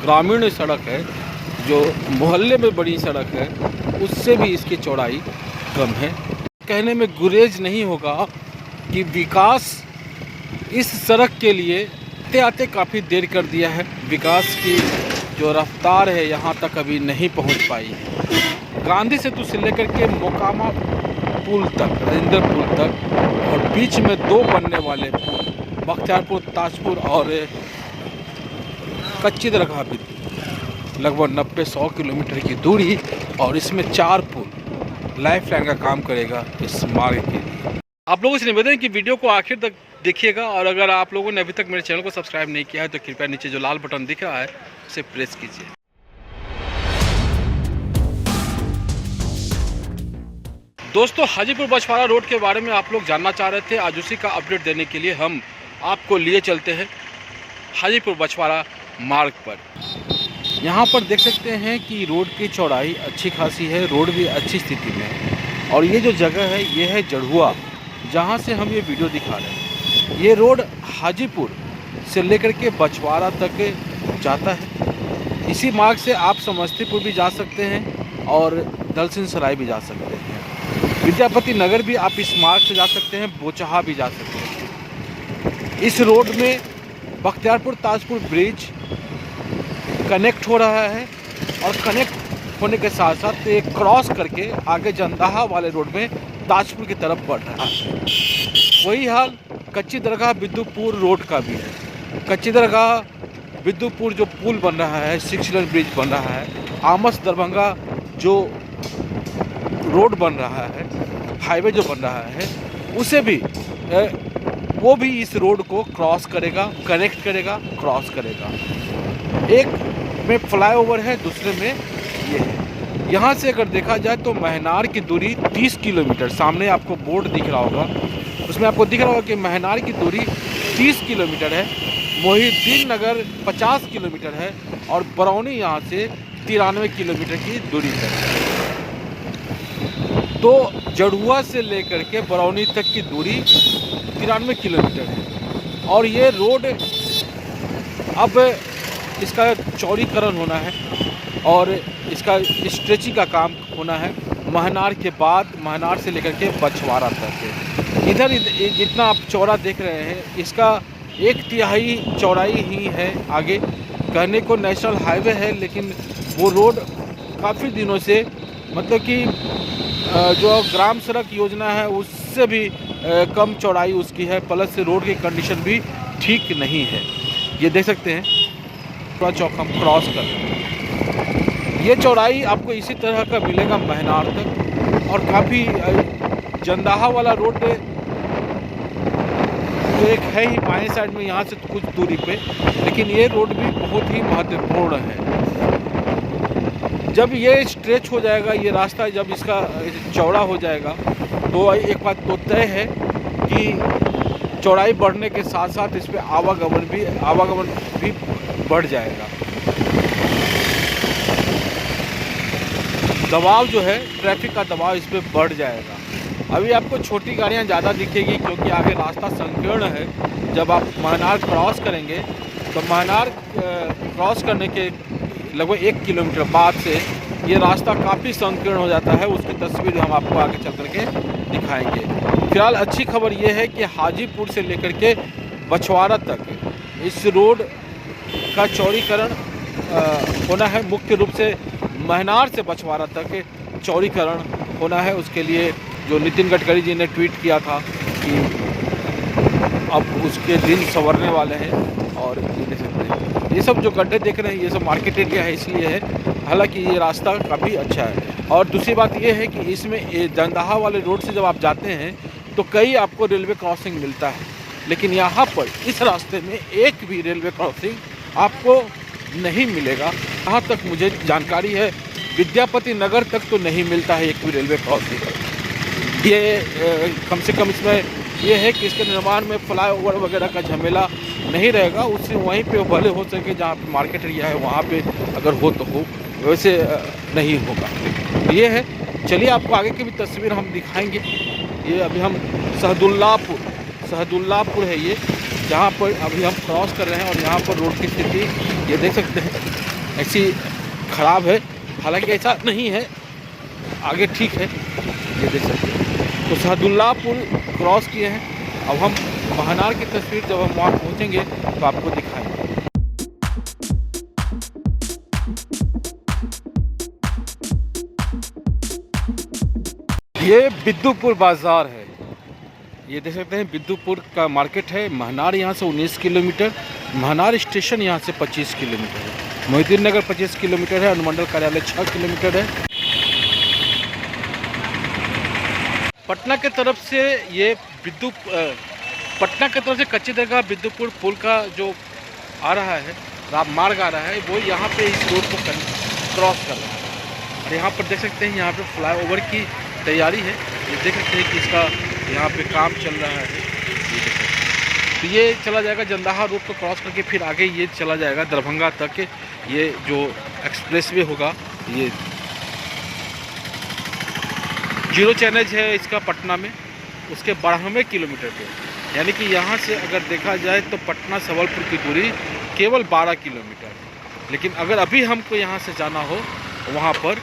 ग्रामीण सड़क है, जो मोहल्ले में बड़ी सड़क है, उससे भी इसकी चौड़ाई कम है। कहने में गुरेज नहीं होगा कि विकास इस सड़क के लिए आते आते काफ़ी देर कर दिया है। विकास की जो रफ्तार है यहाँ तक अभी नहीं पहुँच पाई है। गांधी सेतु से लेकर के मोकामा पुल तक, राजेंद्र पुल तक, और बीच में 2 बनने वाले पुल, बख्तियारपुर, ताजपुर और कच्ची दरगाह भी, लगभग 90-100 किलोमीटर की दूरी, और इसमें 4 पुल लाइफ लाइन का काम करेगा इस मार्ग के लिए। आप लोगों से निवेदन है कि वीडियो को आखिर तक देखिएगा, और अगर आप लोगों ने अभी तक मेरे चैनल को सब्सक्राइब नहीं किया है तो कृपया नीचे जो लाल बटन दिख रहा है उसे प्रेस कीजिए। दोस्तों, हाजीपुर बछवाड़ा रोड के बारे में आप लोग जानना चाह रहे थे। आज उसी का अपडेट देने के लिए हम आपको लिए चलते हैं हाजीपुर बछवाड़ा मार्ग पर। यहाँ पर देख सकते हैं कि रोड की चौड़ाई अच्छी खासी है, रोड भी अच्छी स्थिति में है। और ये जो जगह है ये है जड़ुआ, जहाँ से हम ये वीडियो दिखा रहे हैं। ये रोड हाजीपुर से लेकर के बछवाड़ा तक जाता है। इसी मार्ग से आप समस्तीपुर भी जा सकते हैं और दलसिंह सराय भी जा सकते हैं। विद्यापति नगर भी आप इस मार्ग से जा सकते हैं, बोचहा भी जा सकते हैं। इस रोड में बख्तियारपुर ताजपुर ब्रिज कनेक्ट हो रहा है, और कनेक्ट होने के साथ साथ एक क्रॉस करके आगे जंदाहा वाले रोड में ताजपुर की तरफ बढ़ रहा है। वही हाल कच्ची दरगाह बिद्दुपुर रोड का भी है। कच्ची दरगाह बिद्दुपुर जो पुल बन रहा है, 6 लेन ब्रिज बन रहा है, आमस दरभंगा जो रोड बन रहा है, हाईवे जो बन रहा है, उसे भी वो भी इस रोड को क्रॉस करेगा, कनेक्ट करेगा, क्रॉस करेगा। एक में फ्लाईओवर है, दूसरे में ये है। यहाँ से अगर देखा जाए तो महनार की दूरी 30 किलोमीटर, सामने आपको बोर्ड दिख रहा होगा, उसमें आपको दिख रहा होगा कि महनार की दूरी 30 किलोमीटर है, मोहिउद्दीन नगर 50 किलोमीटर है, और बरौनी यहाँ से 93 किलोमीटर की दूरी पर। तो जड़ुआ से लेकर के बरौनी तक की दूरी 93 किलोमीटर है। और ये रोड अब इसका चौड़ीकरण होना है और इसका स्ट्रेचिंग का काम होना है महनार के बाद, महनार से लेकर के बछवाड़ा तक। इधर जितना आप चौड़ा देख रहे हैं, इसका 1/3 चौड़ाई ही है। आगे कहने को नेशनल हाईवे है, लेकिन वो रोड काफ़ी दिनों से, मतलब कि जो ग्राम सड़क योजना है उससे भी कम चौड़ाई उसकी है, प्लस से रोड की कंडीशन भी ठीक नहीं है। ये देख सकते हैं, थोड़ा चौक हम क्रॉस कर रहे हैं। ये चौड़ाई आपको इसी तरह का मिलेगा महनार तक, और काफ़ी जंदाहा वाला रोड तो एक है ही बाएं साइड में यहाँ से कुछ दूरी पे, लेकिन ये रोड भी बहुत ही महत्वपूर्ण है। जब ये स्ट्रेच हो जाएगा, ये रास्ता जब इसका चौड़ा हो जाएगा, तो एक बात तो तय है कि चौड़ाई बढ़ने के साथ साथ इस पर आवागमन भी बढ़ जाएगा। दबाव जो है, ट्रैफिक का दबाव इस पर बढ़ जाएगा। अभी आपको छोटी गाड़ियां ज़्यादा दिखेगी क्योंकि आगे रास्ता संकीर्ण है। जब आप महनार क्रॉस करेंगे तो महनार क्रॉस करने के लगभग 1 किलोमीटर बाद से ये रास्ता काफ़ी संकीर्ण हो जाता है। उसकी तस्वीर हम आपको आगे चल करके दिखाएंगे। फिलहाल अच्छी खबर ये है कि हाजीपुर से लेकर के बछवाड़ा तक इस रोड का चौड़ीकरण होना है। मुख्य रूप से महनार से बछवाड़ा तक चौड़ीकरण होना है। उसके लिए जो नितिन गडकरी जी ने ट्वीट किया था कि अब उसके दिन संवरने वाले हैं, और ये देख सकते हैं, ये सब जो गड्ढे देख रहे हैं ये सब मार्केट एरिया है, इसलिए है। हालांकि ये रास्ता काफ़ी अच्छा है। और दूसरी बात ये है कि इसमें जंदाहा वाले रोड से जब आप जाते हैं तो कई आपको रेलवे क्रॉसिंग मिलता है, लेकिन यहाँ पर इस रास्ते में एक भी रेलवे क्रॉसिंग आपको नहीं मिलेगा। यहाँ तक मुझे जानकारी है, विद्यापति नगर तक तो नहीं मिलता है एक भी रेलवे क्रॉसिंग। ये कम से कम इसमें ये है कि इसके निर्माण में फ्लाईओवर वगैरह का झमेला नहीं रहेगा। उससे वहीं पे भले हो सके जहाँ पे मार्केट एरिया है वहाँ पे अगर हो तो हो, वैसे नहीं होगा। ये है। चलिए आपको आगे की भी तस्वीर हम दिखाएंगे। ये अभी हम सहदुल्लापुर है ये, जहाँ पर अभी हम क्रॉस कर रहे हैं, और यहाँ पर रोड की स्थिति ये देख सकते हैं ऐसी ख़राब है। हालांकि ऐसा नहीं है, आगे ठीक है, ये देख सकते हैं। तो सहदुल्ला पुल क्रॉस किए हैं। अब हम महनार की तस्वीर जब हम वहाँ पहुँचेंगे तो आपको दिखाएंगे। ये बिद्दुपुर बाज़ार है, ये देख सकते हैं बिद्दुपुर का मार्केट है। महनार यहाँ से 19 किलोमीटर, महनार स्टेशन यहाँ से 25 किलोमीटर है, मोहिउद्दीन नगर 25 किलोमीटर है, अनुमंडल कार्यालय 6 किलोमीटर है। पटना के तरफ से ये पटना की तरफ से कच्ची दरगाह बिद्दुपुर पुल का जो आ रहा है, मार्ग आ रहा है, वो यहाँ पे इस रोड को क्रॉस कर रहा है। और यहाँ पर देख सकते हैं यहाँ पे फ्लाईओवर की तैयारी है। ये देख सकते हैं कि इसका यहाँ पे काम चल रहा है, ये देख सकते हैं। तो ये चला जाएगा जंदाहा रोड को क्रॉस करके, फिर आगे ये चला जाएगा दरभंगा तक। ये जो एक्सप्रेसवे होगा, ये 0 चैनज है इसका पटना में, उसके 12वें किलोमीटर पे। यानी कि यहाँ से अगर देखा जाए तो पटना संबलपुर की दूरी केवल 12 किलोमीटर। लेकिन अगर अभी हमको यहाँ से जाना हो वहाँ पर,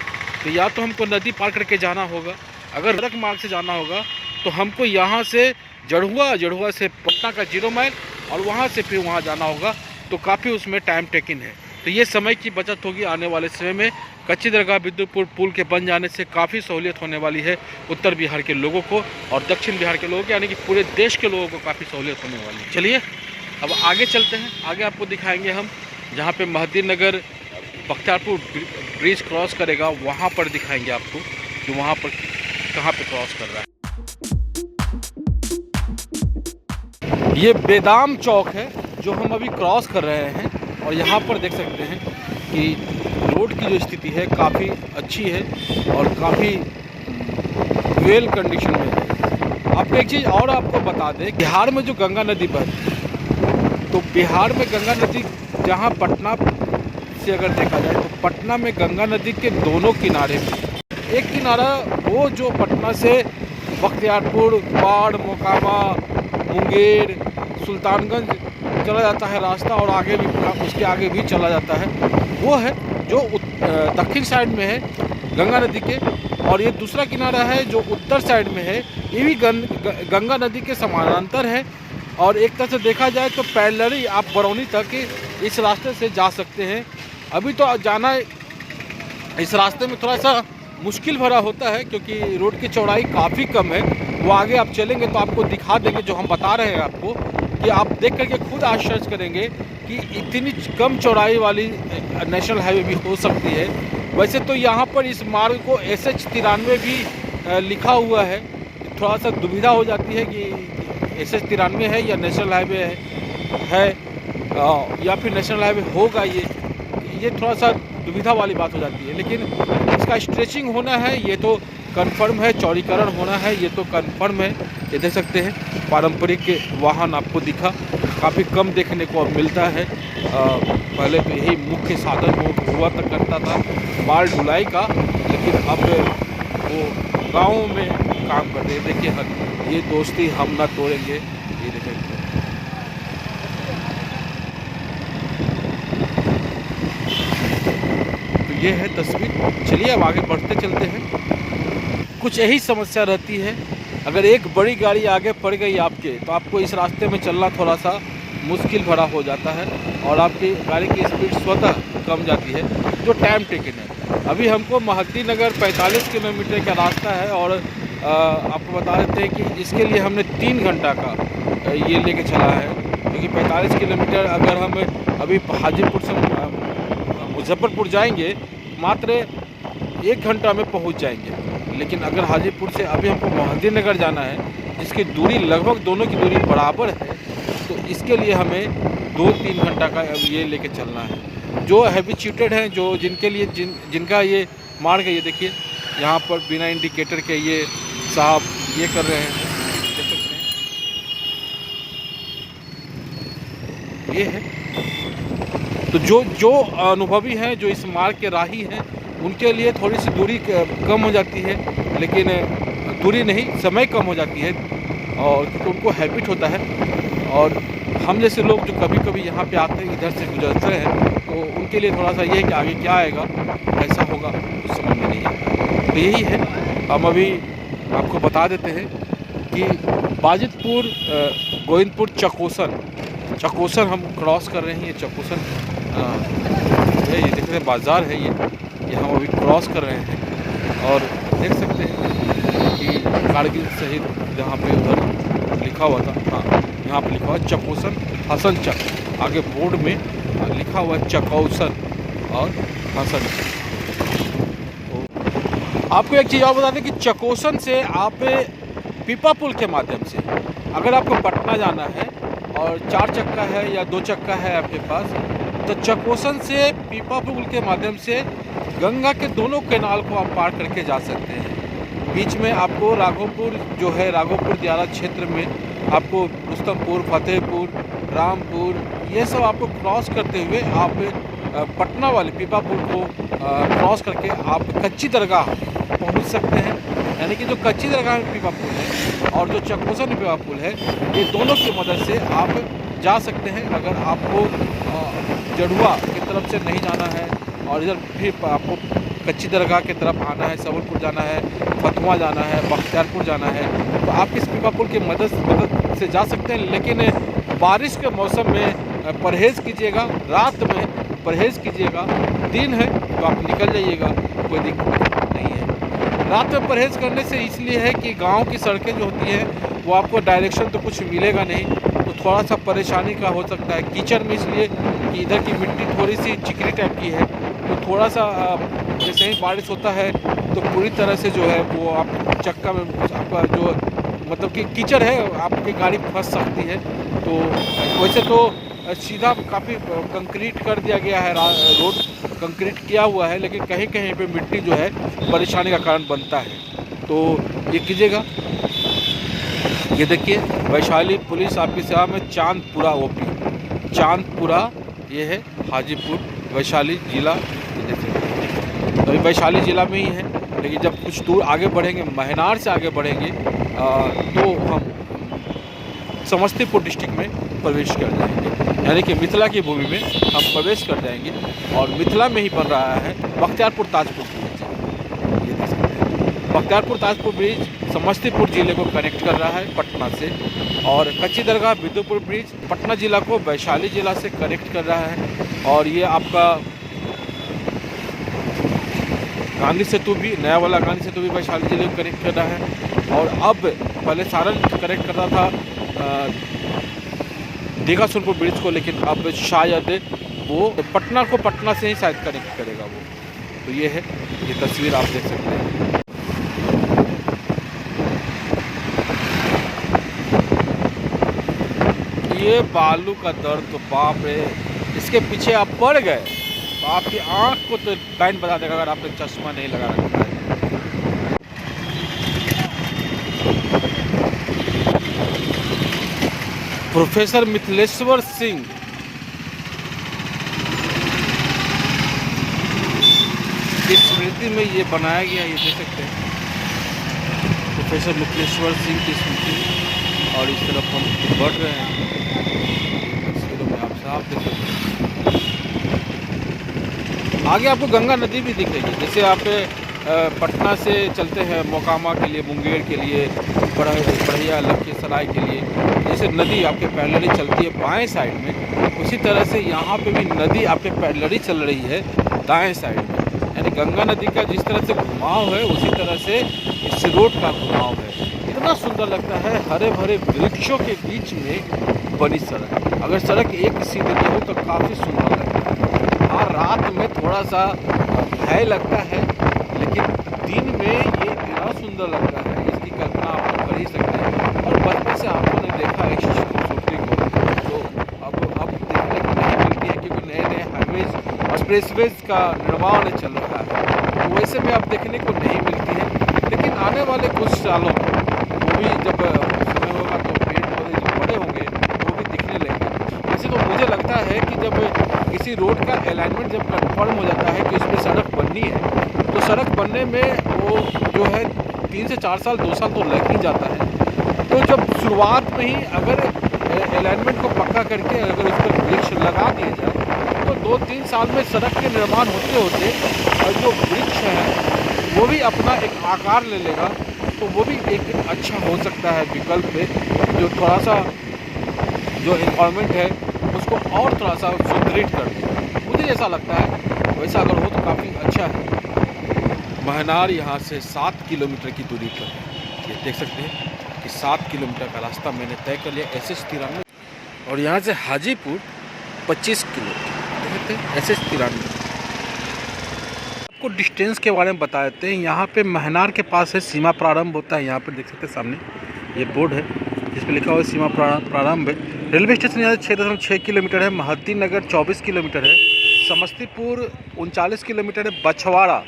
तो या तो हमको नदी पार करके जाना होगा, अगर सड़क मार्ग से जाना होगा तो हमको यहाँ से जड़ुआ से पटना का 0 माइल, और वहाँ से फिर वहाँ जाना होगा, तो काफ़ी उसमें टाइम टेकिंग है। तो ये समय की बचत होगी आने वाले समय में। कच्ची दरगाह बिद्दुपुर पुल के बन जाने से काफ़ी सहूलियत होने वाली है उत्तर बिहार के लोगों को और दक्षिण बिहार के लोगों को, यानी कि पूरे देश के लोगों को काफ़ी सहूलियत होने वाली है। चलिए अब आगे चलते हैं, आगे आपको दिखाएंगे हम जहाँ पे मोहिउद्दीन नगर बख्तियारपुर ब्रिज क्रॉस करेगा, वहाँ पर दिखाएंगे आपको कि वहाँ पर कहाँ पे क्रॉस कर रहा है। ये बेदाम चौक है जो हम अभी क्रॉस कर रहे हैं, और यहाँ पर देख सकते हैं कि रोड की जो स्थिति है काफ़ी अच्छी है और काफ़ी वेल कंडीशन में है। आपको एक चीज़ और आपको बता दें, बिहार में जो गंगा नदी बहती है, तो बिहार में गंगा नदी जहाँ पटना से अगर देखा जाए तो पटना में गंगा नदी के दोनों किनारे में, एक किनारा वो जो पटना से बख्तियारपुर, बाढ़, मोकामा, मुंगेर, सुल्तानगंज चला जाता है रास्ता, और आगे भी उसके आगे भी चला जाता है, वो है जो दक्षिण साइड में है गंगा नदी के। और ये दूसरा किनारा है जो उत्तर साइड में है, ये भी गंगा नदी के समानांतर है। और एक तरह से देखा जाए तो पैरेलली आप बरौनी तक इस रास्ते से जा सकते हैं। अभी तो जाना इस रास्ते में थोड़ा सा मुश्किल भरा होता है क्योंकि रोड की चौड़ाई काफ़ी कम है। वो आगे आप चलेंगे तो आपको दिखा देंगे, जो हम बता रहे हैं आपको, कि आप देख करके खुद आश्चर्य करेंगे कि इतनी कम चौड़ाई वाली नेशनल हाईवे भी हो सकती है। वैसे तो यहाँ पर इस मार्ग को SH 93 भी लिखा हुआ है, थोड़ा सा दुविधा हो जाती है कि SH 93 है या नेशनल हाईवे है या फिर नेशनल हाईवे होगा, ये थोड़ा सा दुविधा वाली बात हो जाती है। लेकिन इसका स्ट्रेचिंग होना है ये तो कंफर्म है, चौड़ीकरण होना है ये तो कंफर्म है। ये देख सकते हैं पारंपरिक वाहन आपको दिखा, काफ़ी कम देखने को अब मिलता है। पहले तो यही मुख्य साधन हुआ तक करता था माल ढुलाई का, लेकिन अब वो गाँव में काम कर रहे हैं। देखिए ये दोस्ती हम ना तोड़ेंगे, ये देखेंगे। तो ये है तस्वीर। चलिए अब आगे बढ़ते चलते हैं। कुछ यही समस्या रहती है, अगर एक बड़ी गाड़ी आगे पड़ गई आपके, तो आपको इस रास्ते में चलना थोड़ा सा मुश्किल भरा हो जाता है और आपकी गाड़ी की स्पीड स्वतः कम जाती है, जो टाइम टेकन है। अभी हमको मोहिउद्दीन नगर 45 किलोमीटर का रास्ता है, और आपको बता देते हैं कि इसके लिए हमने 3 घंटा का ये लेके चला है, क्योंकि 45 किलोमीटर अगर हम अभी हाजीपुर से मुजफ्फरपुर जाएंगे मात्र 1 घंटा में पहुंच जाएंगे। लेकिन अगर हाजीपुर से अभी हमको मोहिउद्दीन नगर जाना है, जिसकी दूरी लगभग दोनों की दूरी बराबर है, तो इसके लिए हमें 2-3 घंटा का ये लेके चलना है। जो हैबिचुएटेड हैं, जो जिनके लिए जिनका ये मार्ग है, ये देखिए यहाँ पर बिना इंडिकेटर के ये साहब ये कर रहे हैं, देख सकते हैं ये है। तो जो अनुभवी हैं, जो इस मार्ग के राही हैं, उनके लिए थोड़ी सी दूरी कम हो जाती है, लेकिन दूरी नहीं, समय कम हो जाती है, और क्योंकि उनको हैबिट होता है। और हम जैसे लोग जो कभी कभी यहाँ पे आते हैं, इधर से गुजरते हैं, तो उनके लिए थोड़ा सा ये है कि आगे क्या आएगा, कैसा होगा, कुछ समझ में नहीं आता। तो यही है, हम अभी आपको बता देते हैं कि बाजितपुर गोविंदपुर चकोसन हम क्रॉस कर रहे हैं। ये चकोसन ये देख रहे हैं, बाज़ार है ये हम अभी क्रॉस कर रहे हैं। और देख सकते हैं कि कारगिल शहीद जहाँ पे उधर लिखा हुआ था, हाँ यहाँ पे लिखा हुआ चकोसन हसन चक, आगे बोर्ड में लिखा हुआ चकौसन और हसन चक। तो आपको एक चीज़ और बता दें कि चकोसन से आप पीपा पुल के माध्यम से अगर आपको पटना जाना है और 4 चक्का है या 2 चक्का है आपके पास, तो चकोसन से पीपा पुल के माध्यम से गंगा के दोनों कैनाल को आप पार करके जा सकते हैं। बीच में आपको राघोपुर जो है, राघोपुर दियारा क्षेत्र में आपको रुस्तमपुर, फतेहपुर, रामपुर, ये सब आपको क्रॉस करते हुए आप पटना वाले पीपा पुल को क्रॉस करके आप कच्ची दरगाह पहुंच सकते हैं। यानी कि जो कच्ची दरगाह में पीपा पुल है और जो चकोसन पीपा पुल है, ये दोनों की मदद से आप जा सकते हैं। अगर आपको जड़ुआ की तरफ से नहीं जाना है और इधर फिर आपको कच्ची दरगाह की तरफ आना है, सबलपुर जाना है, फतुहा जाना है, बख्तियारपुर जाना है, तो आप इस पीपा पुल की मदद से जा सकते हैं। लेकिन बारिश के मौसम में परहेज़ कीजिएगा, रात में परहेज़ कीजिएगा, दिन है तो आप निकल जाइएगा, कोई दिक्कत नहीं है। रात में परहेज़ करने से इसलिए है कि गांव की सड़कें जो होती हैं वो आपको डायरेक्शन तो कुछ मिलेगा नहीं, तो थोड़ा सा परेशानी का हो सकता है। कीचड़ में इसलिए कि इधर की मिट्टी थोड़ी सी चिकनी टाइप की है, तो थोड़ा सा जैसे ही बारिश होता है तो पूरी तरह से जो है वो आप चक्का में आपका जो मतलब कि कीचड़ है, आपकी गाड़ी फंस सकती है। तो वैसे तो सीधा काफ़ी कंक्रीट कर दिया गया है, रोड कंक्रीट किया हुआ है, लेकिन कहीं कहीं पे मिट्टी जो है परेशानी का कारण बनता है। तो ये कीजिएगा। ये देखिए, वैशाली पुलिस आपकी सेवा में, चांदपुरा ओपी, चांदपुरा ये है हाजीपुर वैशाली जिला। देखिए अभी वैशाली ज़िला में ही है, लेकिन जब कुछ दूर आगे बढ़ेंगे, महनार से आगे बढ़ेंगे तो हम समस्तीपुर डिस्ट्रिक्ट में प्रवेश कर जाएंगे। यानी कि मिथिला की भूमि में हम प्रवेश कर जाएंगे और मिथिला में ही बन रहा है बख्तियारपुर ताजपुर ब्रिज। ये देख सकते हैं, बख्तियारपुर ताजपुर ब्रिज समस्तीपुर ज़िले को कनेक्ट कर रहा है पटना से, और कच्ची दरगाह बिदुपुर ब्रिज पटना ज़िला को वैशाली ज़िला से कनेक्ट कर रहा है। और ये आपका गांधी सेतु भी, नया वाला गांधी सेतु भी वैशाली ज़िले को कनेक्ट कर रहा है। और अब पहले सारण कनेक्ट कर रहा था दीघा सोनपुर ब्रिज को, लेकिन अब शायद वो पटना को पटना से ही शायद कनेक्ट करेगा वो। तो ये है, ये तस्वीर आप देख सकते हैं। ये बालू का दर्द तो बाप रे, इसके पीछे आप पड़ गए तो आपकी आंख को तो बैंड बजा देगा अगर आपने चश्मा नहीं लगा रखा है। प्रोफेसर मिथिलेश्वर सिंह की स्मृति में ये बनाया गया, ये देख सकते हैं, प्रोफेसर मिथिलेश्वर सिंह की स्मृति। और इस तरफ हम बढ़ रहे हैं, तस्वीरों में आप साफ देख सकते हैं। आगे आपको गंगा नदी भी दिखेगी। जैसे आप पटना से चलते हैं मोकामा के लिए, मुंगेर के लिए, बढ़िया लखीसराय के लिए, जैसे नदी आपके पैरेलली चलती है बाएं साइड में, उसी तरह से यहाँ पे भी नदी आपके पैरेलली चल रही है दाएं साइड में। यानी गंगा नदी का जिस तरह से घुमाव है, उसी तरह से इस रोड का घुमाव है। इतना सुंदर लगता है, हरे भरे वृक्षों के बीच में बनी सड़क। अगर सड़क एक सीधी हो तो काफ़ी सुंदर लगता है। हाँ, रात में थोड़ा सा भय लगता है, लेकिन दिन में ये इतना सुंदर लगता है, इसकी कल्पना आप कर ही सकते हैं। और बचपन से आपको ने देखा है इस खूबसूरती को, तो अब देखने को नहीं मिलती है, क्योंकि नए नए हाईवेज और एक्सप्रेसवेज का निर्माण चल रहा है, तो वैसे में अब देखने को नहीं मिलती है। लेकिन आने वाले कुछ सालों में वो भी जब समय होगा तो पेड़ पौधे जो बड़े होंगे वो भी दिखने लगेंगे। वैसे तो मुझे लगता है कि जब किसी रोड का अलाइनमेंट जब कन्फर्म हो जाता है कि उसमें सड़क बननी है, तो सड़क बनने में वो जो है 3 से 4 साल 2 साल तो लग ही जाता है। तो जब शुरुआत में ही अगर अलाइनमेंट को पक्का करके अगर उस पर वृक्ष लगा दिए जाए तो 2-3 साल में सड़क के निर्माण होते होते और जो वृक्ष है वो भी अपना एक आकार ले लेगा, तो वो भी एक अच्छा हो सकता है विकल्प पे, जो थोड़ा सा जो इन्वायरमेंट है उसको और थोड़ा सा सुदृढ़ कर दे। मुझे ऐसा लगता है, वैसा अगर हो तो काफ़ी अच्छा है। महनार यहाँ से 7 किलोमीटर की दूरी पर है। ये देख सकते हैं कि 7 किलोमीटर का रास्ता मैंने तय कर लिया SS 93, और यहाँ से हाजीपुर 25 किलोमीटर, देखते हैं SS 93। आपको डिस्टेंस के बारे में बता देते हैं। यहाँ पे महनार के पास है सीमा प्रारंभ होता है। यहाँ पर देख सकते हैं सामने ये बोर्ड है जिस पर लिखा हुआ है सीमा प्रारंभ है। रेलवे स्टेशन यहाँ से 6.6 किलोमीटर है। महद्दी नगर 24 किलोमीटर है। समस्तीपुर 39 किलोमीटर है। बछवाड़ा,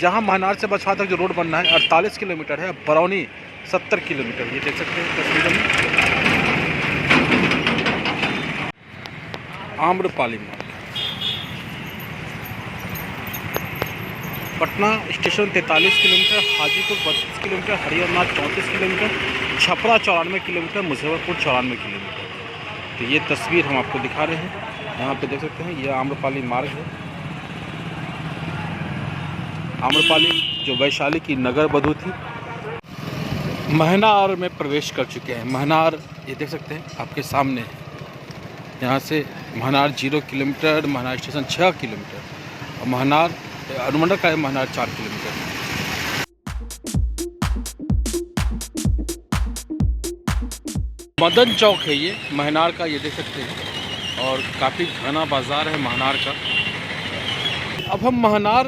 जहाँ महनार से बछवाड़ा तक जो रोड बनना है, 48 किलोमीटर है। बरौनी 70 किलोमीटर, ये देख सकते हैं तस्वीर में। आम्रपाली मार्ग, Patna station 43 kilometre, Hajipur 32 kilometre, Hariharnath 34 kilometre, Chhapra 94 kilometre, Muzaffarpur 94 kilometre. तो ये तस्वीर हम आपको दिखा रहे हैं। यहाँ पे देख सकते हैं ये आम्रपाली मार्ग है। आम्रपाली जो वैशाली की नगर बधू थी। महनार में प्रवेश कर चुके हैं। महनार ये देख सकते हैं आपके सामने है। यहाँ से Mahnar 0 kilometre, Mahnar station 6 kilometre, और महनार अनुमंडल का है महनार 4 किलोमीटर। मदन चौक है ये महनार का, ये देख सकते हैं, और काफ़ी घना बाज़ार है महनार का। अब हम महनार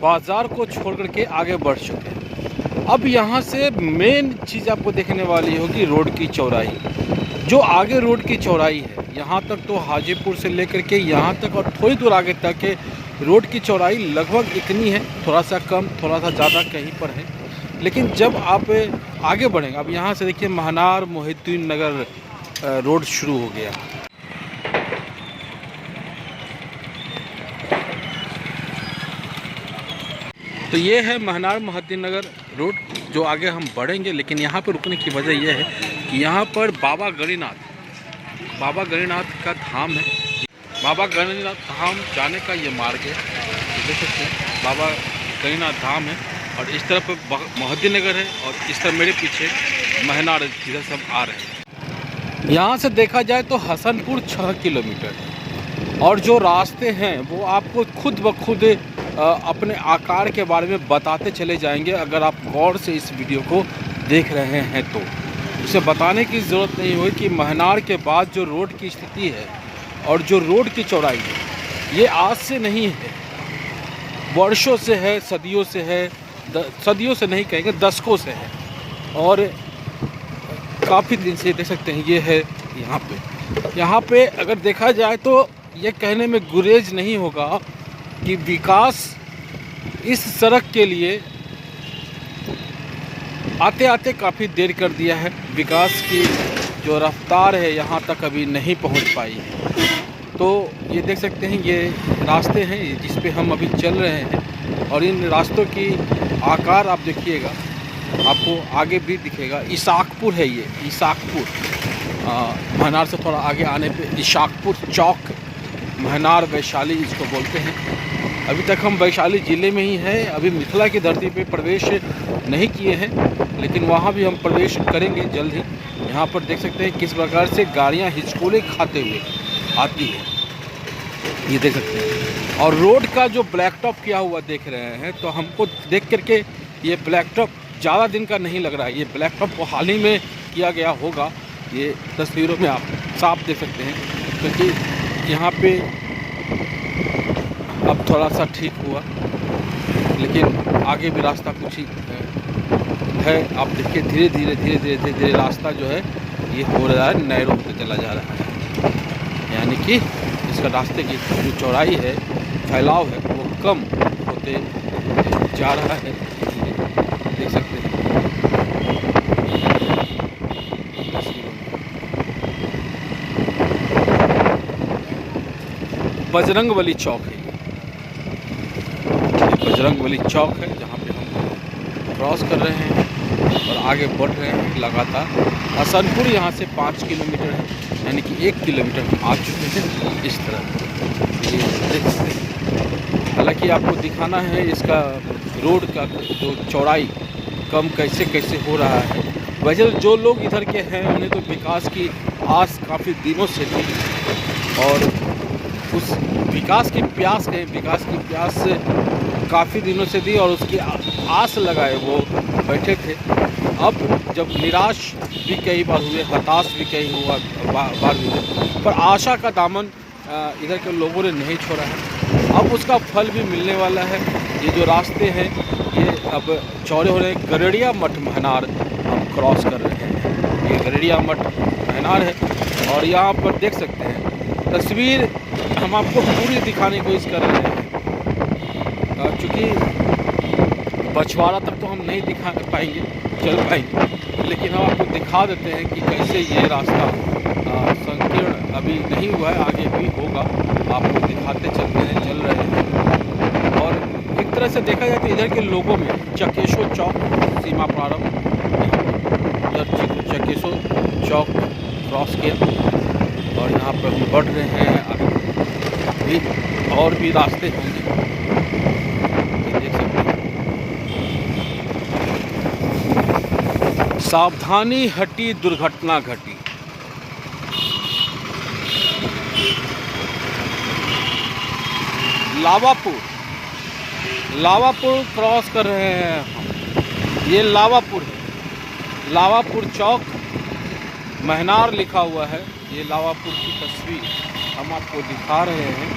बाज़ार को छोड़ करके आगे बढ़ चुके हैं। अब यहाँ से मेन चीज़ आपको देखने वाली होगी रोड की चौड़ाई। जो आगे रोड की चौड़ाई है यहाँ तक, तो हाजीपुर से लेकर के यहाँ तक और थोड़ी दूर आगे तक के रोड की चौड़ाई लगभग इतनी है, थोड़ा सा कम थोड़ा सा ज़्यादा कहीं पर है। लेकिन जब आप आगे बढ़ेंगे, अब यहाँ से देखिए महनार मोहिउद्दीन नगर रोड शुरू हो गया। तो ये है महनार मोहिउद्दीन नगर रोड, जो आगे हम बढ़ेंगे। लेकिन यहाँ पर रुकने की वजह यह है कि यहाँ पर बाबा गणिनाथ का धाम है। बाबा गणिनाथ धाम जाने का ये मार्ग है, देख सकते हैं बाबा गणिनाथ धाम है, और इस तरफ मोहिउद्दीन नगर है, और इस तरफ मेरे पीछे महनार जिधर सब आ रहे हैं। यहाँ से देखा जाए तो हसनपुर 6 किलोमीटर है, और जो रास्ते हैं वो आपको खुद ब खुद अपने आकार के बारे में बताते चले जाएंगे। अगर आप गौर से इस वीडियो को देख रहे हैं तो उसे बताने की ज़रूरत नहीं होगी कि महनार के बाद जो रोड की स्थिति है और जो रोड की चौड़ाई है, ये आज से नहीं है, वर्षों से है, सदियों से है, सदियों से नहीं कहेंगे, दशकों से है, और काफ़ी दिन से देख सकते हैं ये है। यहाँ पे अगर देखा जाए तो ये कहने में गुरेज नहीं होगा कि विकास इस सड़क के लिए आते आते काफ़ी देर कर दिया है। विकास की जो रफ्तार है यहाँ तक अभी नहीं पहुँच पाई है। तो ये देख सकते हैं ये रास्ते हैं जिस पे हम अभी चल रहे हैं, और इन रास्तों की आकार आप देखिएगा, आपको आगे भी दिखेगा। इसाकपुर है ये, इसाकपुर महनार से थोड़ा आगे आने पे इसाकपुर चौक, महनार वैशाली इसको बोलते हैं। अभी तक हम वैशाली ज़िले में ही हैं, अभी मिथिला की धरती पे प्रवेश नहीं किए हैं, लेकिन वहाँ भी हम प्रवेश करेंगे जल्द ही। यहाँ पर देख सकते हैं किस प्रकार से गाड़ियाँ हिचकोले खाते हुए आती है, ये देख सकते हैं। और रोड का जो ब्लैक टॉप किया हुआ देख रहे हैं, तो हमको देख करके ये ब्लैक टॉप ज़्यादा दिन का नहीं लग रहा है। ये ब्लैक टॉप को हाल ही में किया गया होगा, ये तस्वीरों में आप साफ देख सकते हैं, क्योंकि यहाँ पे अब थोड़ा सा ठीक हुआ, लेकिन आगे भी रास्ता कुछ ही है। आप देखिए धीरे धीरे रास्ता जो है ये हो रहा है, नैरो होते चला जा रहा है, यानी कि इसका रास्ते की जो चौड़ाई है, फैलाव है, वो कम होते जा रहा है, देख सकते हैं। बजरंगबली चौक है, बजरंगबली चौक है, जहाँ पे हम क्रॉस कर रहे हैं और आगे बढ़ रहे हैं लगातार। हसनपुर यहाँ से 5 किलोमीटर है, यानी कि 1 किलोमीटर हम आ चुके हैं। इस तरह ये देख सकते हैं। हालांकि आपको दिखाना है इसका रोड का जो चौड़ाई कम कैसे कैसे हो रहा है। वैसे जो लोग इधर के हैं उन्हें तो विकास की आस काफ़ी दिनों से थी और उस विकास की प्यास काफ़ी दिनों से थी और उसकी आस लगाए वो बैठे थे। अब जब निराश भी कई बार हुए, हताश भी कई बार हुए, पर आशा का दामन इधर के लोगों ने नहीं छोड़ा है। अब उसका फल भी मिलने वाला है। ये जो रास्ते हैं ये अब चौड़े हो रहे हैं। गरड़िया मठ महनार हम क्रॉस कर रहे हैं। ये गरड़िया मठ महनार है और यहाँ पर देख सकते हैं तस्वीर हम आपको पूरी दिखाने की कोशिश कर रहे हैं। चूँकि बछवाड़ा तक तो हम नहीं दिखा पाएंगे, चल पाएंगे, लेकिन हम आपको दिखा देते हैं कि कैसे ये रास्ता संकीर्ण अभी नहीं हुआ है, आगे भी होगा। आपको दिखाते चल रहे हैं। और एक तरह से देखा जाए तो इधर के लोगों में चकेशो चौक सीमा प्रारंभ, उधर चकेशो चौक क्रॉस किया और यहाँ पर हम बढ़ रहे हैं। अभी और भी रास्ते होंगे, देख सकते हैं। सावधानी हटी दुर्घटना घटी। लावापुर क्रॉस कर रहे हैं हम। ये लावापुर है, लावापुर चौक महनार लिखा हुआ है। ये लावापुर की तस्वीर हम आपको दिखा रहे हैं।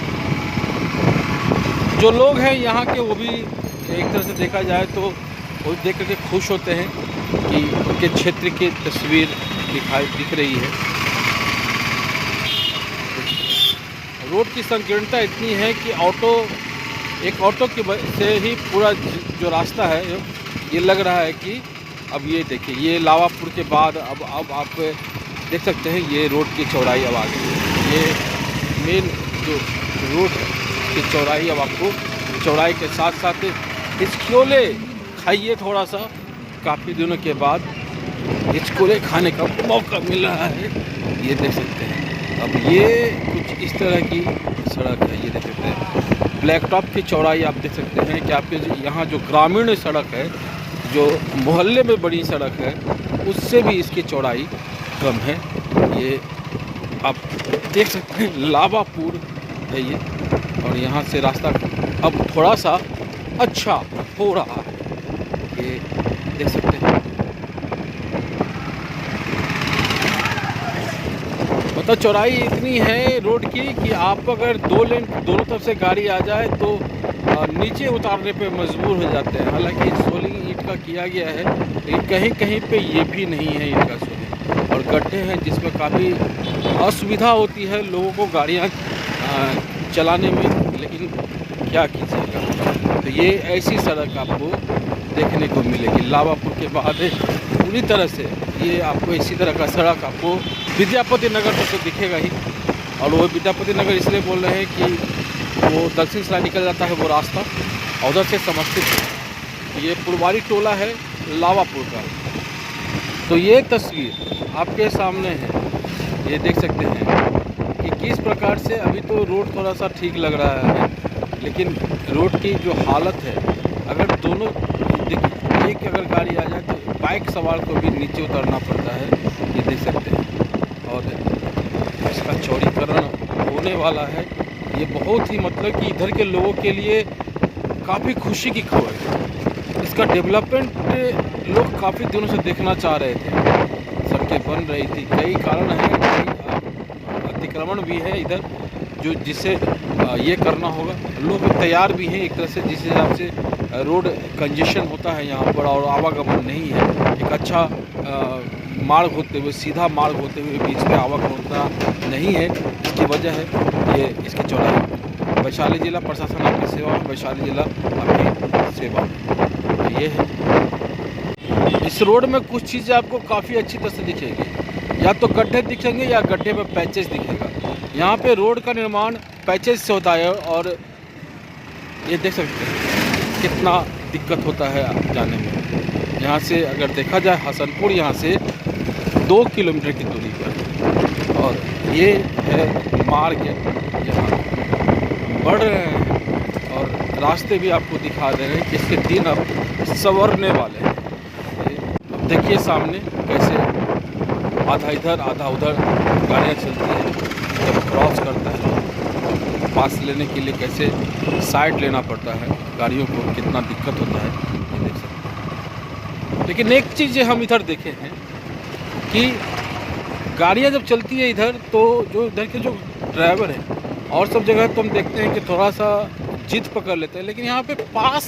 जो लोग हैं यहाँ के वो भी एक तरह से देखा जाए तो वो देख करके खुश होते हैं कि उनके क्षेत्र की तस्वीर दिख रही है। रोड की संकीर्णता इतनी है कि एक ऑटो की से ही पूरा जो रास्ता है ये लग रहा है कि अब ये देखिए, ये लावापुर के बाद अब आप देख सकते हैं ये रोड की चौड़ाई अब आ गई। ये मेन जो रोड की चौड़ाई अब आपको चौड़ाई के साथ साथ हिचकोले खाइए थोड़ा सा। काफ़ी दिनों के बाद हिचकोले खाने का मौका मिल रहा है। ये देख सकते हैं अब ये कुछ इस तरह की सड़क है। ये देख सकते हैं ब्लैक टॉप की चौड़ाई आप देख सकते हैं कि आपके यहाँ जो ग्रामीण सड़क है, जो मोहल्ले में बड़ी सड़क है, उससे भी इसकी चौड़ाई कम है। ये आप देख सकते हैं लावापुर है ये, और यहाँ से रास्ता अब थोड़ा सा अच्छा हो रहा है। ये देख सकते हैं। मतलब चौड़ाई इतनी है रोड की कि आप अगर 2 लेन दोनों तरफ से गाड़ी आ जाए तो नीचे उतारने पे मजबूर हो जाते हैं। हालांकि सोलिंग ईंट का किया गया है, लेकिन कहीं कहीं पे ये भी नहीं है ईंट का सोलिंग, और गड्ढे हैं जिसमें काफ़ी असुविधा होती है लोगों को गाड़ियाँ चलाने में। लेकिन क्या कीजिएगा, तो ये ऐसी सड़क आपको देखने को मिलेगी। लावापुर के बाद पूरी तरह से ये आपको इसी तरह का सड़क आपको विद्यापति नगर तक तो दिखेगा ही। और वो विद्यापति नगर इसलिए बोल रहे हैं कि वो दक्षिण से निकल जाता है वो रास्ता, और उधर से समस्तीपुर। ये पुरवारी टोला है लावापुर का। तो ये तस्वीर आपके सामने है, ये देख सकते हैं कि किस प्रकार से अभी तो रोड थोड़ा सा ठीक लग रहा है, लेकिन रोड की जो हालत है, अगर दोनों एक अगर गाड़ी आ जाए तो बाइक सवार को भी नीचे उतरना पड़ता है। ये देख सकते हैं। और इसका चौड़ीकरण होने वाला है। ये बहुत ही मतलब कि इधर के लोगों के लिए काफ़ी खुशी की खबर है। इसका डेवलपमेंट लोग काफ़ी दिनों से देखना चाह रहे थे। सड़कें बन रही थी, कई कारण हैं, अतिक्रमण भी है इधर जो जिससे ये करना होगा। लोग तैयार भी हैं एक तरह से, जिस हिसाब से रोड कंजेशन होता है यहाँ पर और आवागमन नहीं है। एक अच्छा मार्ग होते हुए, सीधा मार्ग होते हुए बीच में आवागमन होता नहीं है। इसकी वजह है ये इसकी चौड़ाई। वैशाली जिला प्रशासन आपकी सेवा, वैशाली जिला आपकी सेवा, ये है। इस रोड में कुछ चीज़ें आपको काफ़ी अच्छी तरह से दिखेगी, या तो गड्ढे दिखेंगे या गड्ढे में पैचेस दिखेगा। यहाँ पे रोड का निर्माण पैचेस से होता है, और ये देख सकते हैं कितना दिक्कत होता है जाने में। यहाँ से अगर देखा जाए हसनपुर यहाँ से 2 किलोमीटर की दूरी पर, और ये है मार्ग यहाँ बढ़ रहे हैं और रास्ते भी आपको दिखा दे रहे हैं कि इसके दिन अब संवरने वाले हैं। अब देखिए सामने कैसे आधा इधर आधा उधर गाड़ियाँ चलती हैं, जब क्रॉस करता है पास लेने के लिए कैसे साइड लेना पड़ता है, गाड़ियों को कितना दिक्कत होता है ये देख सकते हैं। लेकिन एक चीज़ हम इधर देखे हैं कि गाड़ियाँ जब चलती है इधर, तो जो इधर के जो ड्राइवर हैं और सब जगह तो हम देखते हैं कि थोड़ा सा जिद पकड़ लेते हैं, लेकिन यहाँ पे पास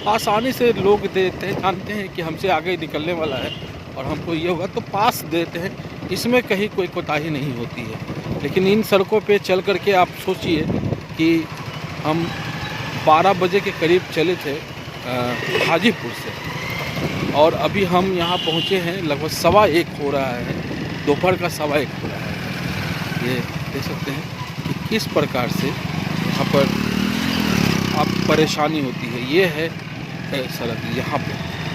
आसानी से लोग देते हैं, जानते हैं कि हमसे आगे निकलने वाला है और हमको ये होगा तो पास देते हैं, इसमें कहीं कोई कोताही नहीं होती है। लेकिन इन सड़कों पे चल करके आप सोचिए कि हम 12 बजे के करीब चले थे हाजीपुर से, और अभी हम यहाँ पहुँचे हैं लगभग 1:15 हो रहा है, दोपहर का 1:15 हो रहा है। ये देख सकते हैं कि किस प्रकार से यहाँ पर आप परेशानी होती है। ये है सड़क यहाँ पे।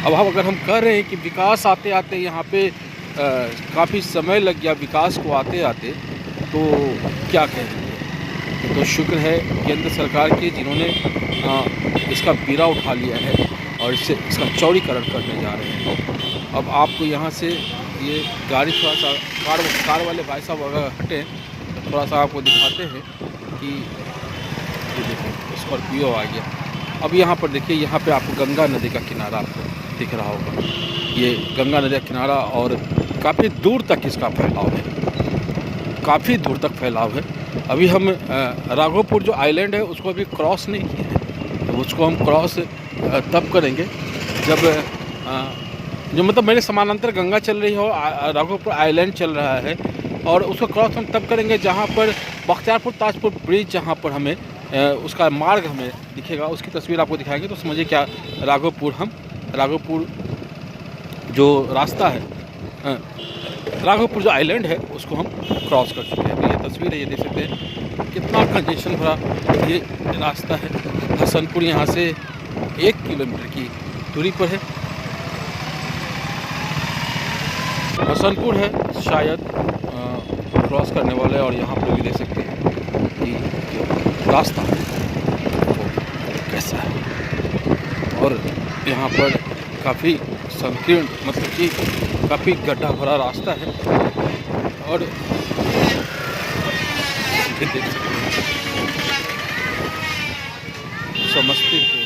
अब अगर हम कह रहे हैं कि विकास आते आते यहाँ पे काफ़ी समय लग गया विकास को आते आते, तो क्या कहेंगे। तो शुक्र है केंद्र सरकार की, जिन्होंने इसका बीड़ा उठा लिया है और इसका चौड़ीकरण करने जा रहे हैं। अब आपको यहाँ से ये गाड़ी थोड़ा सा कार वाले भाई साहब अगर हटें तो थोड़ा सा आपको दिखाते हैं कि ये देखिए स्कॉर्पियो आ गया। अब यहाँ पर देखिए, यहाँ पे आपको गंगा नदी का किनारा आपको दिख रहा होगा। ये गंगा नदी का किनारा और काफ़ी दूर तक इसका फैलाव है, काफ़ी दूर तक फैलाव है। अभी हम राघोपुर जो आइलैंड है उसको अभी क्रॉस नहीं किए हैं, तो उसको हम क्रॉस तब करेंगे जब जो मतलब मेरे समानांतर गंगा चल रही हो, राघोपुर आइलैंड चल रहा है, और उसको क्रॉस हम तब करेंगे जहाँ पर बख्तियारपुर ताजपुर ब्रिज, जहाँ पर हमें उसका मार्ग हमें दिखेगा, उसकी तस्वीर आपको दिखाएंगे तो समझिए क्या राघोपुर जो रास्ता है, राघोपुर जो आइलैंड है उसको हम क्रॉस कर चुके हैं। तो ये तस्वीर है, ये देख सकते हैं कितना कंजेशन भरा ये रास्ता है। हसनपुर यहाँ से 1 किलोमीटर की दूरी पर है। हसनपुर है शायद क्रॉस करने वाले, और यहाँ पर भी देख सकते हैं कि रास्ता कैसा है, और यहाँ पर काफ़ी संकीर्ण, मतलब कि काफ़ी गड्ढा भरा रास्ता है। और देख सकते हैं समस्तीपुर,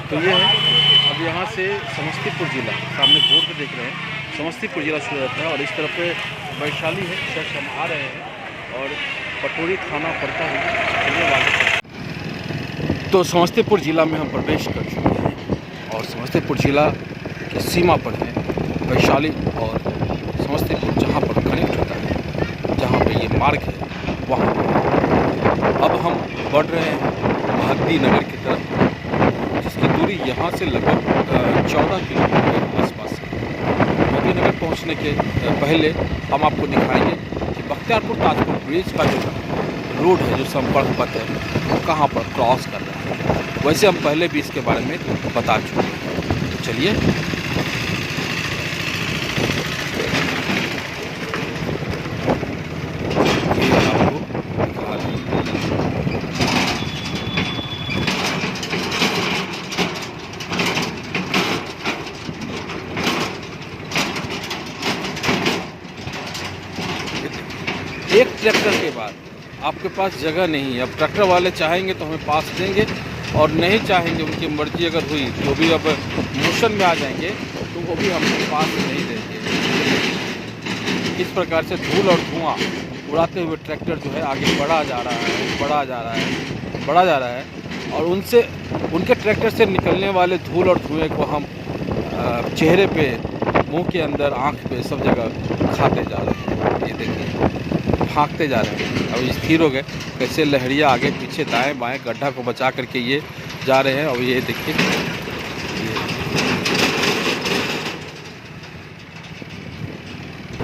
तो ये है। अब यहाँ से समस्तीपुर ज़िला, सामने बोर्ड पे देख रहे हैं समस्तीपुर ज़िला शुरू होता है, और इस तरफ पे वैशाली है, जस्ट हम आ रहे हैं और पटोरी थाना पड़ता है। तो समस्तीपुर ज़िला में हम प्रवेश कर चुके हैं, और समस्तीपुर ज़िला की सीमा पर है वैशाली और समस्तीपुर, जहाँ पर कनेक्ट होता है, जहाँ पे ये मार्ग है वहाँ। अब हम बढ़ रहे हैं महद्दी नगर की तरफ, जिसकी दूरी यहाँ से लगभग 14 किलोमीटर के आसपास है। महद्दी नगर पहुँचने के पहले हम आपको दिखाएंगे कि बख्तियारपुर ताजपुर ब्रिज का जो रोड है, जो संपर्क पथ है, वो कहाँ पर क्रॉस कर रहा है। वैसे हम पहले भी इसके बारे में बता चुके हैं, तो चलिए एक ट्रैक्टर के बाद आपके पास जगह नहीं है। अब ट्रैक्टर वाले चाहेंगे तो हमें पास देंगे, और नहीं चाहेंगे, उनकी मर्जी अगर हुई तो भी अब मोशन में आ जाएंगे तो वो भी हमें पास नहीं देंगे। इस प्रकार से धूल और धुआं उड़ाते हुए ट्रैक्टर जो है आगे बढ़ा जा रहा है, और उनके ट्रैक्टर से निकलने वाले धूल और धुएँ को हम चेहरे पे, मुंह के अंदर, आँख पे, सब जगह खाते जा रहे हैं। ये देखिए भागते जा रहे हैं। अब स्थिर हो गए, कैसे लहरियाँ आगे पीछे दाएं बाएं गड्ढा को बचा करके ये जा रहे हैं। और ये देखिए,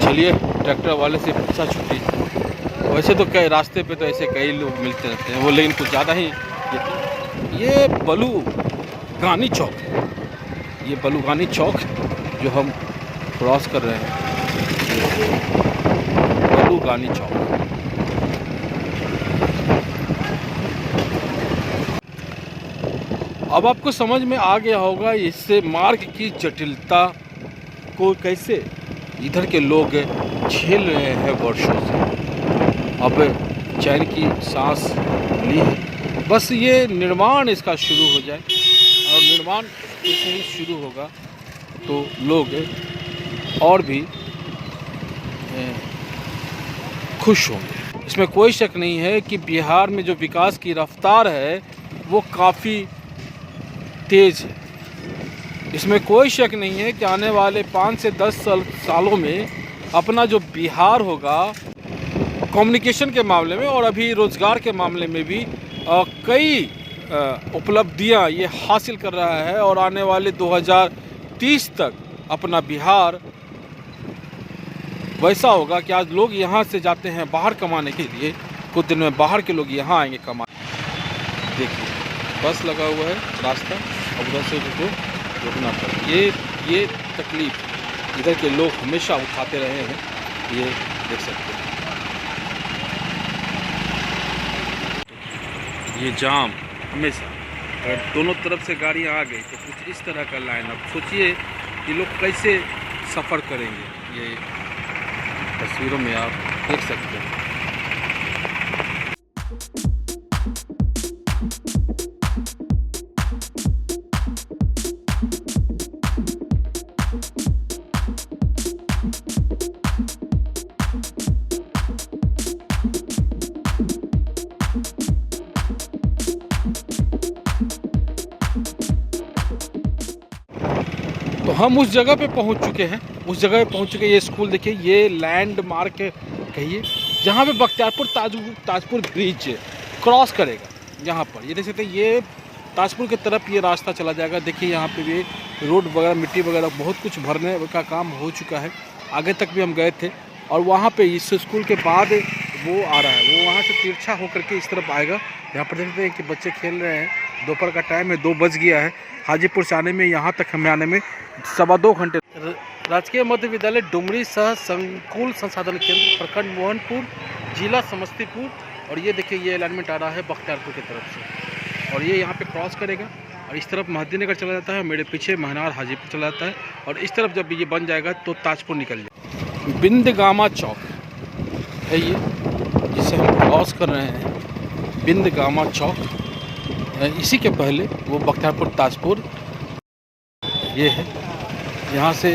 चलिए ट्रैक्टर वाले से पूछा छुट्टी। वैसे तो कई रास्ते पे तो ऐसे कई लोग मिलते रहते हैं वो, लेकिन कुछ ज़्यादा ही। ये बलुगानी चौक, ये बलुगानी चौक जो हम क्रॉस कर रहे हैं, बलुगानी चौक। अब आपको समझ में आ गया होगा इससे मार्ग की जटिलता को कैसे इधर के लोग झेल रहे हैं वर्षों से। अब चैन की सांस ली है, बस ये निर्माण इसका शुरू हो जाए, और निर्माण जैसे ही शुरू होगा तो लोग और भी खुश होंगे। इसमें कोई शक नहीं है कि बिहार में जो विकास की रफ्तार है वो काफ़ी तेज़ है। इसमें कोई शक नहीं है कि आने वाले 5 से 10 सालों में अपना जो बिहार होगा कम्युनिकेशन के मामले में और अभी रोज़गार के मामले में भी कई उपलब्धियां ये हासिल कर रहा है, और आने वाले 2030 तक अपना बिहार वैसा होगा कि आज लोग यहाँ से जाते हैं बाहर कमाने के लिए, कुछ दिन में बाहर के लोग यहाँ आएंगे कमाने। देखिए बस लगा हुआ है रास्ता, अब उधर से रुकना पड़ा। ये तकलीफ इधर के लोग हमेशा उठाते रहे हैं, ये देख सकते हैं। ये जाम हमेशा, अगर दोनों तरफ से गाड़ियाँ आ गई तो कुछ इस तरह का लाइन। अब सोचिए कि लोग कैसे सफ़र करेंगे। ये तस्वीरों में आप देख सकते हैं। तो हम उस जगह पे पहुंच चुके हैं, ये स्कूल देखिए, ये लैंडमार्क कहिए जहाँ पे बख्तियारपुर ताजपुर ब्रिज क्रॉस करेगा। यहाँ पर ये देख सकते हैं, ये ताजपुर की तरफ ये रास्ता चला जाएगा। देखिए यहाँ पे भी रोड वगैरह, मिट्टी वगैरह बहुत कुछ भरने का काम हो चुका है। आगे तक भी हम गए थे, और वहाँ पे इस स्कूल के बाद वो आ रहा है, वो वहाँ से तिरछा होकर के इस तरफ आएगा। यहाँ पर देखते हैं कि बच्चे खेल रहे हैं, दोपहर का टाइम है, 2 बज गया है। हाजीपुर से आने में, यहाँ तक हमें आने में 2.25 घंटे। राजकीय मध्य विद्यालय डुमरी सह संकुल संसाधन केंद्र, प्रखंड मोहनपुर, जिला समस्तीपुर। और ये देखिए ये अलाइनमेंट आ रहा है बख्तियारपुर की तरफ से, और ये यहाँ पे क्रॉस करेगा और इस तरफ महदीनगर चला जाता है, मेरे पीछे महनार हाजीपुर चला जाता है, और इस तरफ जब ये बन जाएगा तो ताजपुर निकल जाएगा। बिंदगामा चौक है ये, जिसे हम क्रॉस कर रहे हैं, बिंदगामा चौक। इसी के पहले वो बख्तियारपुर ताजपुर ये है। यहाँ से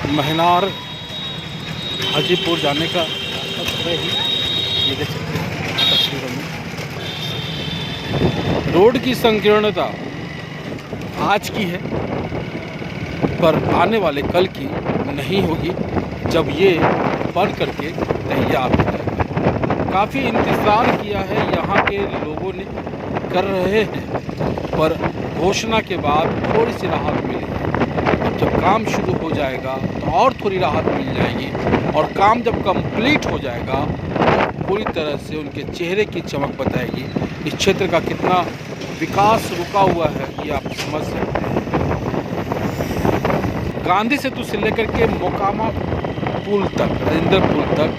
महनार हाजीपुर जाने का है ही, ये देख सकते हैं तस्वीरों में। रोड की संकीर्णता आज की है, पर आने वाले कल की नहीं होगी, जब ये बन करके तैयार हो जाएगा। काफ़ी इंतज़ार किया है यहाँ के लोगों ने, कर रहे हैं, पर घोषणा के बाद थोड़ी सी राहत मिली। जब काम शुरू हो जाएगा तो और थोड़ी राहत मिल जाएगी, और काम जब कंप्लीट हो जाएगा तो पूरी तरह से उनके चेहरे की चमक बताएगी। इस क्षेत्र का कितना विकास रुका हुआ है ये आप समझ सकते हैं। गांधी सेतु से लेकर के मोकामा पुल तक, राजेंद्र पुल तक,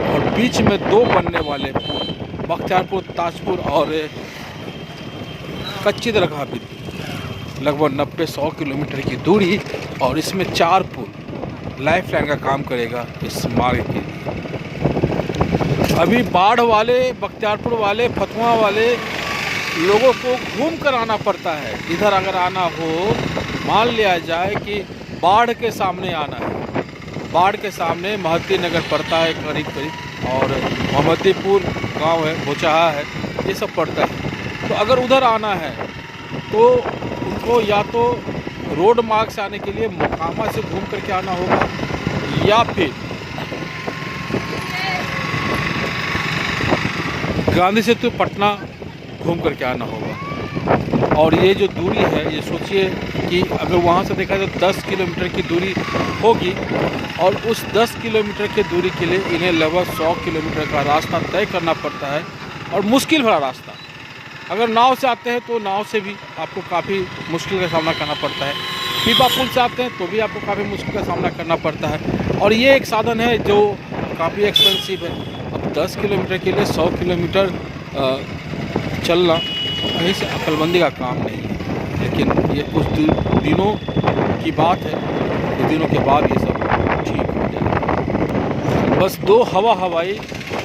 और बीच में 2 बनने वाले पुल, बख्तियारपुर ताजपुर और कच्ची दरगाह भी, लगभग 90-100 किलोमीटर की दूरी, और इसमें 4 पुल लाइफ लाइन का काम करेगा इस मार्ग के लिए। अभी बाढ़ वाले, बख्तियारपुर वाले, फतुहा वाले लोगों को घूम कर आना पड़ता है। इधर अगर आना हो, मान लिया जाए कि बाढ़ के सामने आना है, बाढ़ के सामने महदीनगर पड़ता है करीब, और मोहम्मदीपुर गांव है, बोचाहा है, ये सब पड़ता है। तो अगर उधर आना है तो उनको या तो रोड मार्ग से आने के लिए मोकामा से घूम करके आना होगा, या फिर गांधी सेतु पटना घूम करके आना होगा। और ये जो दूरी है, ये सोचिए कि अगर वहाँ से देखा जाए तो 10 किलोमीटर की दूरी होगी, और उस 10 किलोमीटर की दूरी के लिए इन्हें लगभग 100 किलोमीटर का रास्ता तय करना पड़ता है, और मुश्किल भरा रास्ता। अगर नाव से आते हैं तो नाव से भी आपको काफ़ी मुश्किल का सामना करना पड़ता है। पीपा पुल से आते हैं तो भी आपको काफ़ी मुश्किल का सामना करना पड़ता है। और ये एक साधन है जो काफ़ी एक्सपेंसिव है। अब 10 किलोमीटर के लिए 100 किलोमीटर चलना कहीं से अक्लमंदी का काम नहीं है, लेकिन ये कुछ दिनों की बात है, कुछ दिनों के बाद ये सब ठीक हो जाएगा। बस 2 हवाई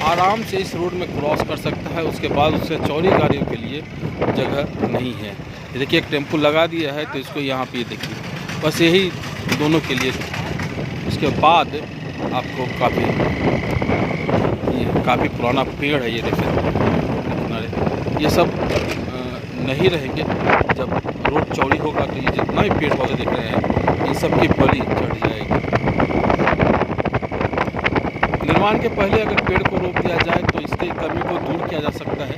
आराम से इस रोड में क्रॉस कर सकता है, उसके बाद उससे चौड़ी गाड़ियों के लिए जगह नहीं है। ये देखिए एक टेम्पो लगा दिया है तो इसको यहाँ पे देखिए, बस यही दोनों के लिए। उसके बाद आपको काफ़ी पुराना पेड़ है, ये देखिए ये सब नहीं रहेंगे। जब रोड चौड़ी होगा तो ये जितना भी पेड़ पौधे दिख रहे हैं इन सब की बलि चढ़ जाएगी। निर्माण के पहले अगर पेड़ को रोक दिया जाए तो इसके कमी को दूर किया जा सकता है।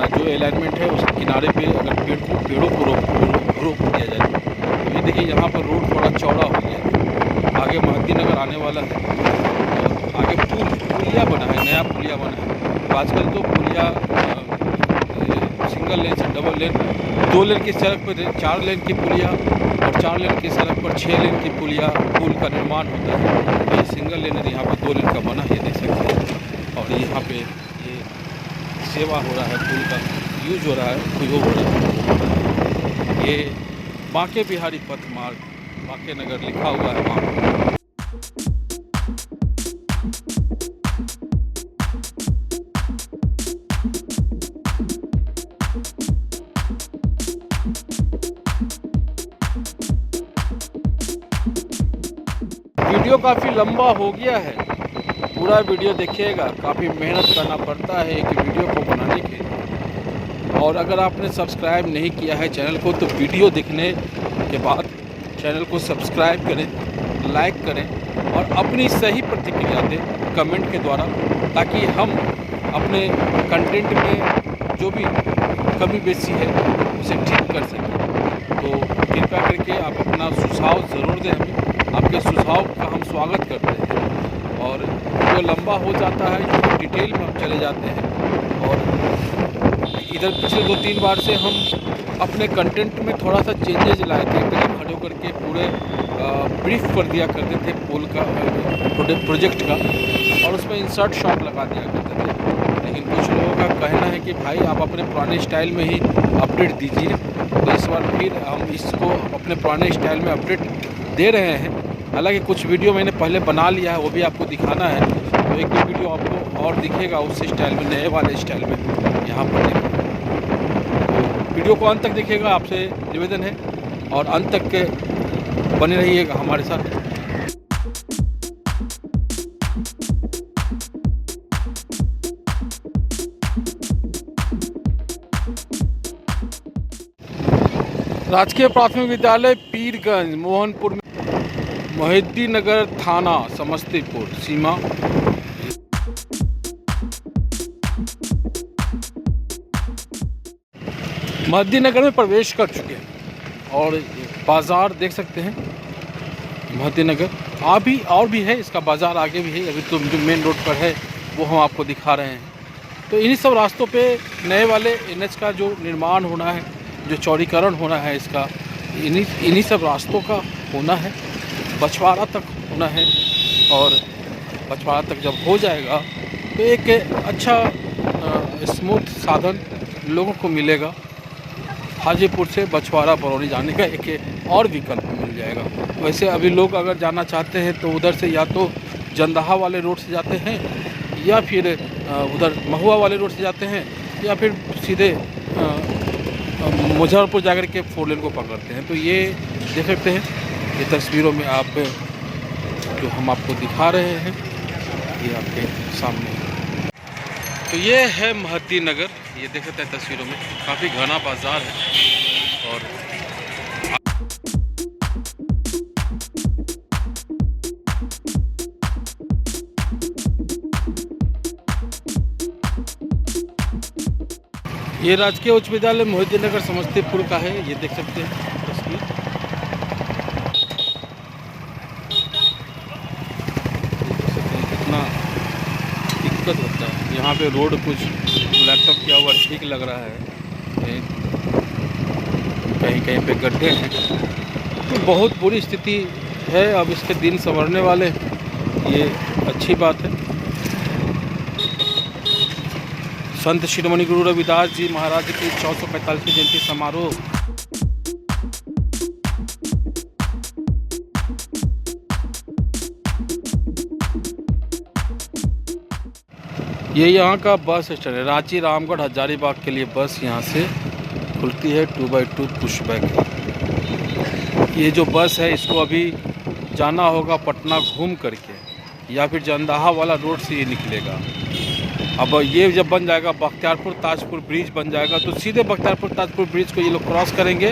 जो अलाइनमेंट है उसके किनारे पे अगर पेड़ों को रोक दिया जाए तो ये देखिए यहाँ पर रोड थोड़ा चौड़ा हो गया। आगे महद्दी नगर आने वाला है, आगे पुलिया बना है, नया पुलिया बना है। आजकल तो पुलिया सिंगल लेन से डबल लेन, 2 लेन की सड़क पर 4 लेन की पुलिया और 4 लेन की सड़क पर 6 लेन की पुल का निर्माण होता है। ये सिंगल लेन है, यहाँ पे 2 लेन का बना है, देख सकते हैं। और यहाँ पे ये सेवा हो रहा है, पुल का यूज हो रहा है, उपयोग हो रहा है। ये बांके बिहारी पथ मार्ग, बांके नगर लिखा हुआ है वहाँ। वीडियो काफ़ी लंबा हो गया है, पूरा वीडियो देखिएगा। काफ़ी मेहनत करना पड़ता है एक वीडियो को बनाने के लिए। और अगर आपने सब्सक्राइब नहीं किया है चैनल को तो वीडियो देखने के बाद चैनल को सब्सक्राइब करें, लाइक करें और अपनी सही प्रतिक्रिया दें कमेंट के द्वारा, ताकि हम अपने कंटेंट में जो भी कमी बेसी है उसे ठीक कर सकें। तो कृपया करके आप अपना सुझाव ज़रूर दें हमें, आपके सुझाव का हम स्वागत करते हैं। और जो लंबा हो जाता है जो डिटेल में हम चले जाते हैं। और इधर पिछले 2-3 बार से हम अपने कंटेंट में थोड़ा सा चेंजेज लाए थे। एक जगह खड़े होकर के पूरे ब्रीफ कर दिया करते थे पोल का प्रोजेक्ट का, और उसमें इंसर्ट शॉट लगा दिया करते थे। लेकिन कुछ लोगों का कहना है कि भाई आप अपने पुराने स्टाइल में ही अपडेट दीजिए, तो इस बार फिर हम इसको अपने पुराने स्टाइल में अपडेट दे रहे हैं। हालांकि कुछ वीडियो मैंने पहले बना लिया है, वो भी आपको दिखाना है। तो एक दो वीडियो आपको और दिखेगा उस स्टाइल में, नए वाले स्टाइल में यहाँ पर देखिए। तो वीडियो को अंत तक देखिएगा, आपसे निवेदन है, और अंत तक के बने रहिएगा हमारे साथ। राजकीय प्राथमिक विद्यालय पीरगंज मोहनपुर में, मोहिद्दी नगर थाना समस्तीपुर सीमा। मोहिद्दी नगर में प्रवेश कर चुके हैं और बाज़ार देख सकते हैं। मोहिद्दी नगर अभी और भी है, इसका बाज़ार आगे भी है। अभी तो जो मेन रोड पर है वो हम आपको दिखा रहे हैं। तो इन्हीं सब रास्तों पे नए वाले NH का जो निर्माण होना है, जो चौड़ीकरण होना है, इसका इन्हीं सब रास्तों का होना है। बछवाड़ा तक होना है, और बछवाड़ा तक जब हो जाएगा तो एक अच्छा स्मूथ साधन लोगों को मिलेगा। हाजीपुर से बछवाड़ा बरौनी जाने का एक और विकल्प मिल जाएगा। वैसे अभी लोग अगर जाना चाहते हैं तो उधर से या तो जंदाहा वाले रोड से जाते हैं, या फिर उधर महुआ वाले रोड से जाते हैं, या फिर सीधे मुजफ्फरपुर जाकर के 4 लेन को पकड़ते हैं। तो ये देख सकते हैं, ये तस्वीरों में आप जो हम आपको दिखा रहे हैं ये आपके सामने। तो ये है मोहिद्दी नगर, ये देख सकते हैं तस्वीरों में, काफ़ी घना बाज़ार है। और ये राजकीय उच्च विद्यालय मोहिद्दी नगर समस्तीपुर का है, ये देख सकते हैं तस्वीर। कितना दिक्कत होता है यहाँ पे, रोड कुछ ब्लैकटॉप किया हुआ ठीक लग रहा है, कहीं कहीं पे गड्ढे हैं, तो बहुत बुरी स्थिति है। अब इसके दिन संवरने वाले, ये अच्छी बात है। संत शिरोमणि गुरु रविदास जी महाराज की 445वीं जयंती समारोह ये यहाँ का बस स्टैंड है। रांची रामगढ़ हजारीबाग के लिए बस यहाँ से खुलती है 2x2 पुशबैक। ये जो बस है इसको अभी जाना होगा पटना घूम करके, या फिर जंदाहा वाला रोड से ये निकलेगा। अब ये जब बन जाएगा, बख्तियारपुर ताजपुर ब्रिज बन जाएगा, तो सीधे बख्तियारपुर ताजपुर ब्रिज को ये लोग क्रॉस करेंगे।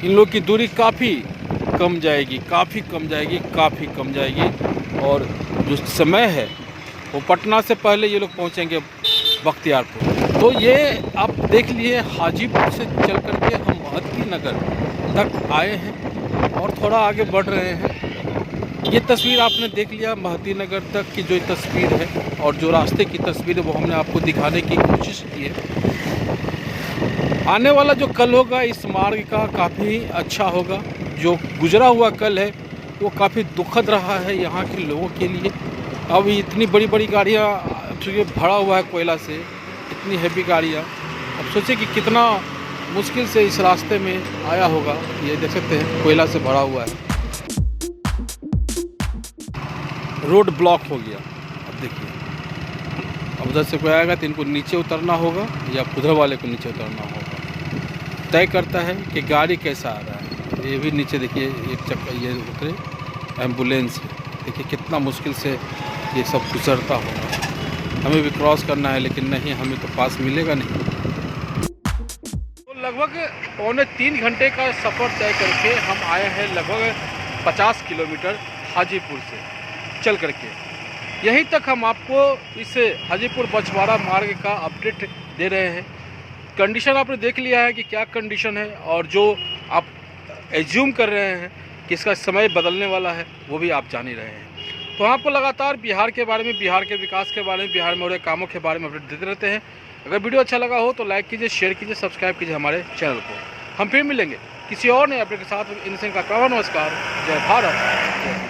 इन लोग की दूरी काफ़ी कम जाएगी, काफ़ी कम जाएगी, काफ़ी कम जाएगी। और जो समय है वो पटना से पहले ये लोग पहुंचेंगे बख्तियारपुर। तो ये आप देख लिए, हाजीपुर से चल करके हम महती नगर तक आए हैं और थोड़ा आगे बढ़ रहे हैं। ये तस्वीर आपने देख लिया महती नगर तक की जो तस्वीर है, और जो रास्ते की तस्वीर है वो हमने आपको दिखाने की कोशिश की है। आने वाला जो कल होगा इस मार्ग का काफ़ी अच्छा होगा। जो गुजरा हुआ कल है वो काफ़ी दुखद रहा है यहाँ के लोगों के लिए। अब इतनी बड़ी बड़ी गाड़ियाँ, चूँकि भरा हुआ है कोयला से, इतनी हैवी गाड़ियाँ, अब सोचिए कि कितना मुश्किल से इस रास्ते में आया होगा। ये देख सकते हैं कोयला से भरा हुआ है। रोड ब्लॉक हो गया। अब देखिए, अब उधर से कोई आएगा तो इनको नीचे उतरना होगा या उधर वाले को नीचे उतरना होगा। तय करता है कि गाड़ी कैसा आ रहा है। ये भी नीचे देखिए, एक चक्कर ये उतरे एम्बुलेंस है। देखिए कितना मुश्किल से ये सब गुजरता होगा। हमें भी क्रॉस करना है, लेकिन नहीं, हमें तो पास मिलेगा नहीं। तो लगभग 3.25 घंटे का सफ़र तय करके हम आए हैं लगभग 50 किलोमीटर हाजीपुर से चल करके। यहीं तक हम आपको इस हाजीपुर बछवाड़ा मार्ग का अपडेट दे रहे हैं। कंडीशन आपने देख लिया है कि क्या कंडीशन है, और जो आप एज्यूम कर रहे हैं कि इसका समय बदलने वाला है वो भी आप जान ही रहे हैं। तो आपको लगातार बिहार के बारे में, बिहार के विकास के बारे में, बिहार में हो रहे कामों के बारे में अपडेट देते रहते हैं। अगर वीडियो अच्छा लगा हो तो लाइक कीजिए, शेयर कीजिए, सब्सक्राइब कीजिए हमारे चैनल को। हम फिर मिलेंगे किसी और नए अपडेट के साथ। इनसे का नमस्कार। जय भारत।